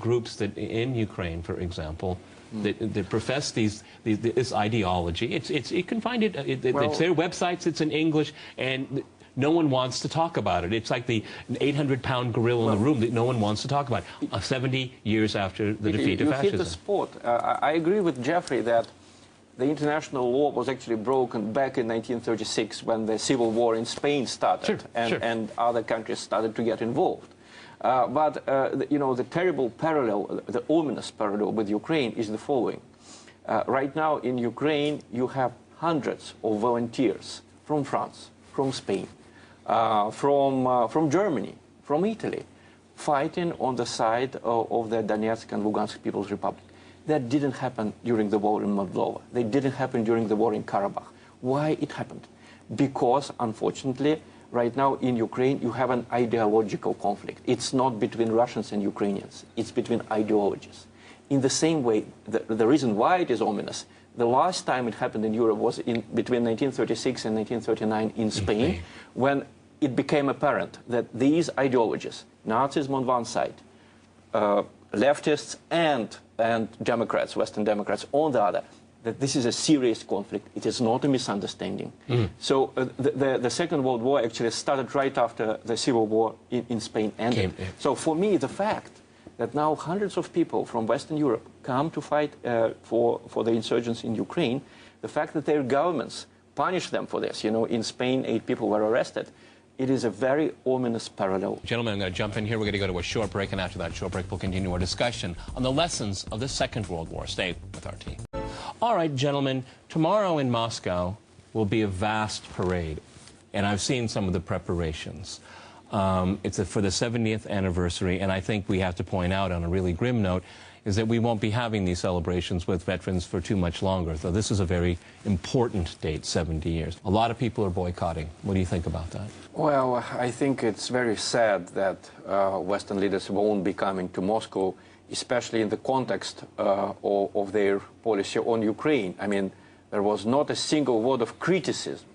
groups that in Ukraine, for example, that profess this ideology. You can find it. It's their websites. It's in English, and no one wants to talk about it. It's like the 800-pound gorilla in the room that no one wants to talk about. 70 years after the defeat of fascism. You hit the spot. I agree with Jeffrey that the international law was actually broken back in 1936 when the civil war in Spain started, and other countries started to get involved. But the terrible parallel, the ominous parallel with Ukraine is the following. Right now in Ukraine, you have hundreds of volunteers from France, from Spain, from Germany, from Italy, fighting on the side of the Donetsk and Lugansk People's Republic. That didn't happen during the war in Moldova. They didn't happen during the war in Karabakh. Why it happened? Because, unfortunately, right now in Ukraine, you have an ideological conflict. It's not between Russians and Ukrainians. It's between ideologies. In the same way, the reason why it is ominous, the last time it happened in Europe was between 1936 and 1939 in Spain, when it became apparent that these ideologies, Nazism on one side, leftists and Democrats, Western Democrats on the other, that this is a serious conflict. It is not a misunderstanding. So the Second World War actually started right after the Civil War in Spain ended. So for me, the fact that now hundreds of people from Western Europe come to fight for the insurgents in Ukraine, the fact that their governments punish them for this, in Spain 8 people were arrested, it is a very ominous parallel. Gentlemen, I'm going to jump in here. We're going to go to a short break, and after that short break, we'll continue our discussion on the lessons of the Second World War. Stay with our team. All right, gentlemen, tomorrow in Moscow will be a vast parade, and I've seen some of the preparations. It's for the 70th anniversary, and I think we have to point out on a really grim note is that we won't be having these celebrations with veterans for too much longer. So this is a very important date, 70 years. A lot of people are boycotting. What do you think about that? Well, I think it's very sad that Western leaders won't be coming to Moscow, especially in the context of their policy on Ukraine. I mean, there was not a single word of criticism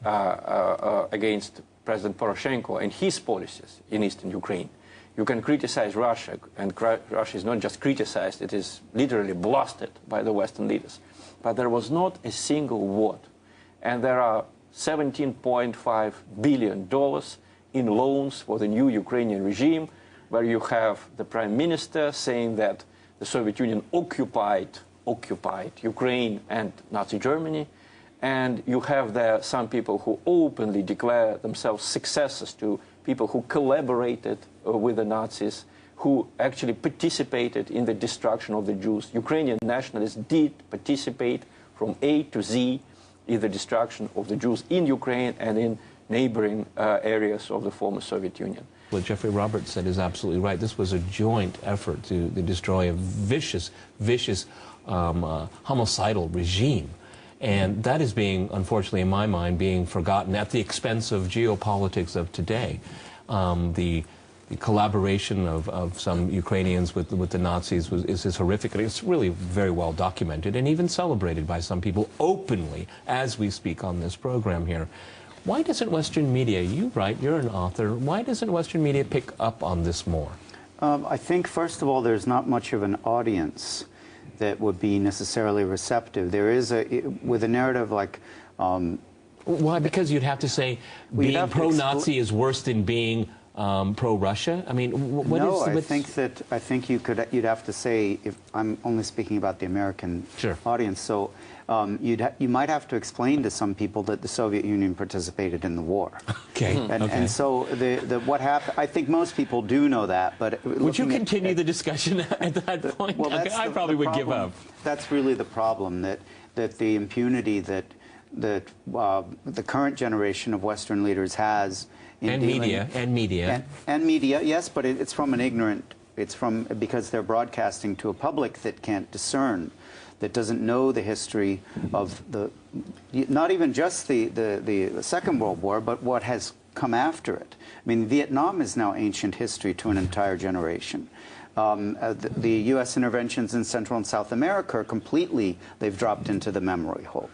against President Poroshenko and his policies in eastern Ukraine. You can criticize Russia, and Russia is not just criticized, it is literally blasted by the Western leaders. But there was not a single word. And there are $17.5 billion in loans for the new Ukrainian regime, where you have the Prime Minister saying that the Soviet Union occupied Ukraine and Nazi Germany. And you have there some people who openly declare themselves successors to people who collaborated with the Nazis, who actually participated in the destruction of the Jews. Ukrainian nationalists did participate from A to Z in the destruction of the Jews in Ukraine and in neighboring areas of the former Soviet Union. What Jeffrey Roberts said is absolutely right. This was a joint effort to destroy a vicious, homicidal regime. And that is being, unfortunately, in my mind, being forgotten at the expense of geopolitics of today. The collaboration of some Ukrainians with the Nazis is horrific. It's really very well documented and even celebrated by some people openly as we speak on this program here. Why doesn't Western media, you write, you're an author, why doesn't Western media pick up on this more? I think, first of all, there's not much of an audience that would be necessarily receptive. There is with a narrative like... Why? Because you'd have to say being pro-Nazi is worse than being pro-Russia? I mean, what is... No, I think you'd have to say, if I'm only speaking about the American audience, so you might have to explain to some people that the Soviet Union participated in the war. And so what happened, I think most people do know that, but... Would you continue the discussion at that point? Well, I probably would give up. That's really the problem, that the impunity that the current generation of Western leaders has in media, yes, but it's from an ignorant, because they're broadcasting to a public that can't discern, that doesn't know the history of not even just the Second World War, but what has come after it. I mean, Vietnam is now ancient history to an entire generation. The U.S. interventions in Central and South America are completely, they've dropped into the memory hole.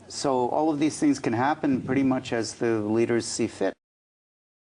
So all of these things can happen pretty much as the leaders see fit.